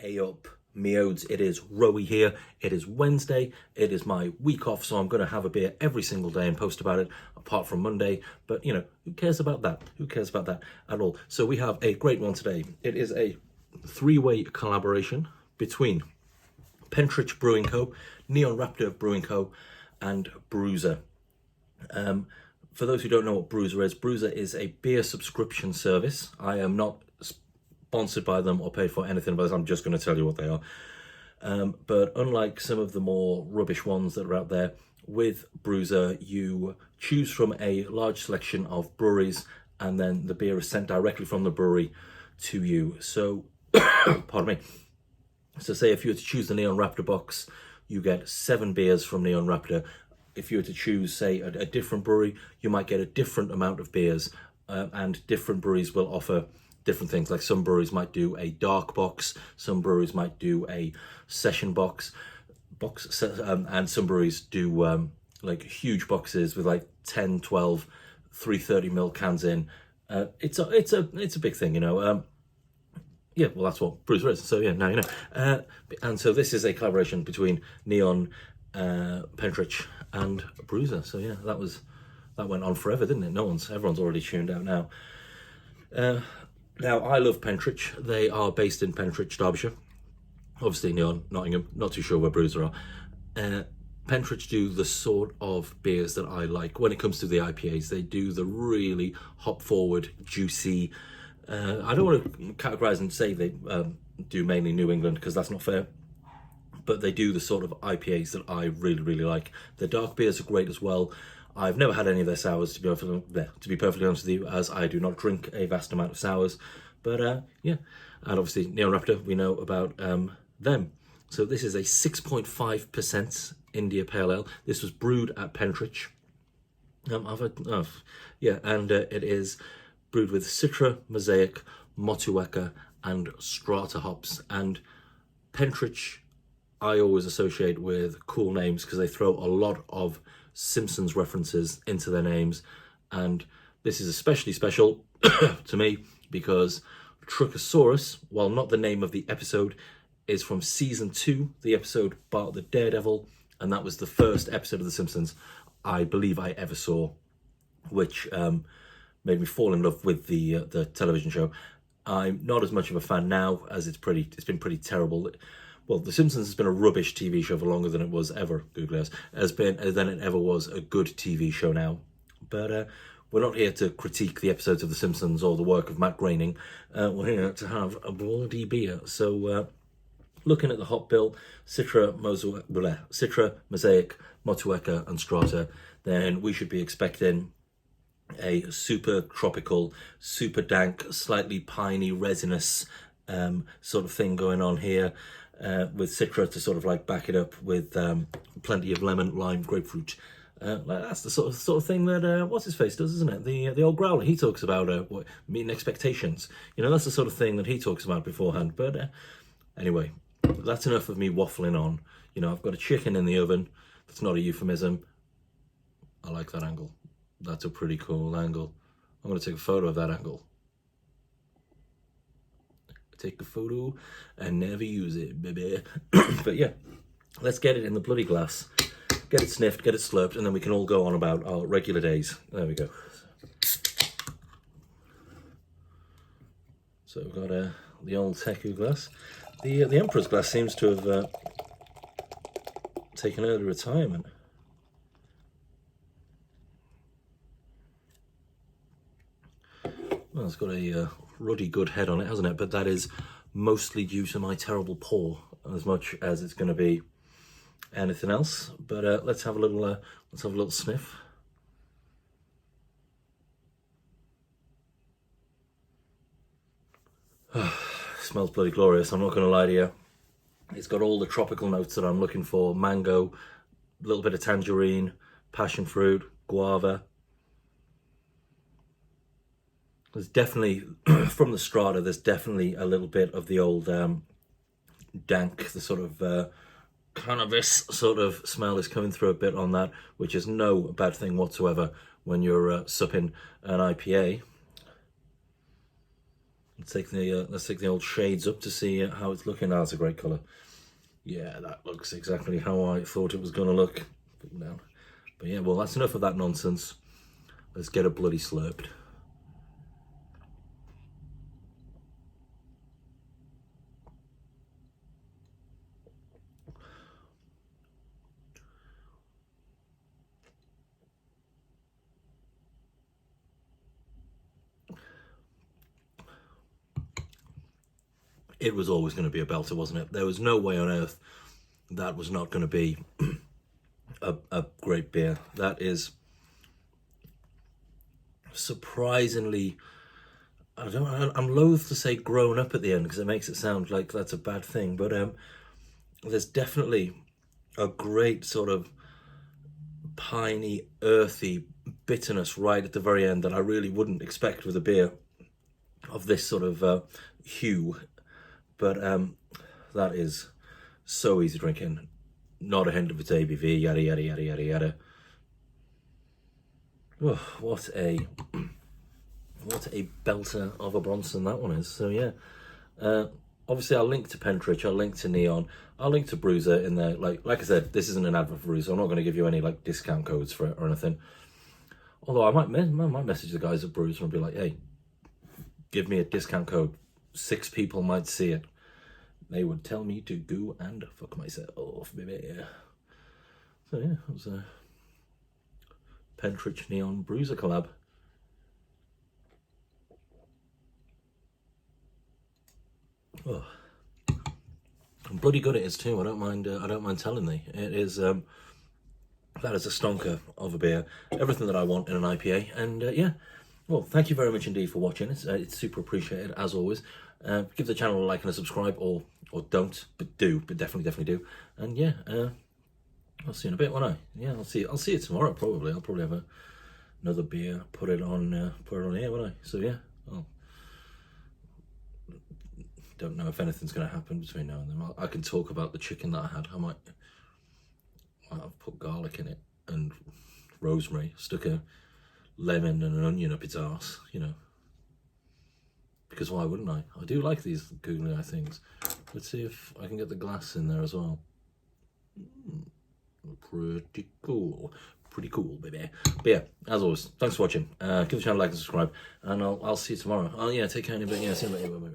Hey up, Meodes, it is Rowie here. It is Wednesday, it is my week off, so I'm going to have a beer every single day and post about it, apart from Monday. But, you know, who cares about that? Who cares about that at all? So we have a great one today. It is a three-way collaboration between Pentrich Brewing Co, Raptor Brewing Co, and Brewser. For those who don't know what Brewser is a beer subscription service. I am not sponsored by them or paid for anything by this. I'm just going to tell you what they are. But unlike some of the more rubbish ones that are out there, with Brewser you choose from a large selection of breweries, and then the beer is sent directly from the brewery to you. So, pardon me. So say if you were to choose the Neon Raptor box, you get 7 beers from Neon Raptor. If you were to choose, say, a different brewery, you might get a different amount of beers, and different breweries will offer different things. Like some breweries might do a dark box, some breweries might do a session box, and some breweries do like huge boxes with like 10, 12, 330ml cans in. It's a big thing, you know. Yeah, well, that's what Brewser is. So yeah, now you know. And so this is a collaboration between Neon, Pentrich, and Brewser. So yeah, that went on forever, didn't it? Everyone's already tuned out now. Now, I love Pentrich. They are based in Pentrich, Derbyshire. Obviously, Neon, Nottingham. Not too sure where Brewser are. Pentrich do the sort of beers that I like. When it comes to the IPAs, they do the really hop-forward, juicy. I don't want to categorise and say they do mainly New England, because that's not fair. But they do the sort of IPAs that I really, really like. The dark beers are great as well. I've never had any of their sours, to be perfectly honest with you, as I do not drink a vast amount of sours. But yeah, and obviously Neon Raptor, we know about them. So this is a 6.5% India Pale Ale. This was brewed at Pentrich. It is brewed with Citra, Mosaic, Motueka, and Strata hops. And Pentrich, I always associate with cool names because they throw a lot of Simpsons references into their names, and this is especially special to me because Truckasaurus, while not the name of the episode, is from season 2, the episode Bart the Daredevil, and that was the first episode of The Simpsons I believe I ever saw, which made me fall in love with the television show. I'm not as much of a fan now, as it's been pretty terrible. Well, The Simpsons has been a rubbish TV show for longer than it was ever, than it ever was a good TV show now. But we're not here to critique the episodes of The Simpsons or the work of Matt Groening. We're here to have a bloody beer. So, looking at the hop bill, Citra, Mosaic, Motueka, and Strata, then we should be expecting a super tropical, super dank, slightly piney, resinous sort of thing going on here. With Citra to sort of like back it up with plenty of lemon, lime, grapefruit. That's the sort of thing that what's his face does, isn't it? The old growler, he talks about meeting expectations. You know, that's the sort of thing that he talks about beforehand. But anyway, that's enough of me waffling on. You know, I've got a chicken in the oven. That's not a euphemism. I like that angle. That's a pretty cool angle. I'm going to take a photo of that angle. Take a photo and never use it, baby. But yeah, let's get it in the bloody glass, get it sniffed, get it slurped, and then we can all go on about our regular days. There we go. So we've got the old Teku glass. The Emperor's glass seems to have taken early retirement. Well, it's got a ruddy good head on it, hasn't it? But that is mostly due to my terrible pour, as much as it's going to be anything else. But let's have a little sniff. Smells bloody glorious, I'm not going to lie to you. It's got all the tropical notes that I'm looking for: mango, a little bit of tangerine, passion fruit, guava. There's definitely, from the Strata, there's definitely a little bit of the old dank, the sort of cannabis sort of smell is coming through a bit on that, which is no bad thing whatsoever when you're supping an IPA. Let's take the old shades up to see how it's looking. Now it's a great colour. Yeah, that looks exactly how I thought it was going to look. But yeah, well, that's enough of that nonsense. Let's get it bloody slurped. It was always going to be a belter, wasn't it? There was no way on earth that was not going to be a great beer. That is surprisingly, I'm loath to say grown up at the end because it makes it sound like that's a bad thing, but there's definitely a great sort of piney, earthy bitterness right at the very end that I really wouldn't expect with a beer of this sort of hue. But that is so easy drinking. Not a hint of its ABV, yada, yada, yada, yada, yada. Oh, what a belter of a Bronson that one is. So yeah, obviously I'll link to Pentrich, I'll link to Neon, I'll link to Brewser in there. Like I said, this isn't an advert for Brewser. I'm not going to give you any like discount codes for it or anything. Although I might message the guys at Brewser and be like, hey, give me a discount code. 6 people might see it. They would tell me to go and fuck myself, baby. So yeah, it was a Pentrich Neon Brewser collab. Oh, and bloody good it is too. I don't mind telling thee. It is that is a stonker of a beer. Everything that I want in an IPA. And yeah, well, thank you very much indeed for watching. It's super appreciated as always. Give the channel a like and a subscribe, or don't, but do, but definitely do. And yeah, I'll see you in a bit, won't I? Yeah, I'll see you tomorrow probably. I'll probably have another beer, put it on here, won't I? So yeah, don't know if anything's going to happen between now and then. I can talk about the chicken that I had. I might have put garlic in it and rosemary, stuck a lemon and an onion up its arse, you know. Because why wouldn't I? I do like these googly eye things. Let's see if I can get the glass in there as well. Pretty cool, baby. But yeah, as always, thanks for watching. Give the channel a like and subscribe, and I'll see you tomorrow. Oh yeah, take care in a bit. Yeah, see you later.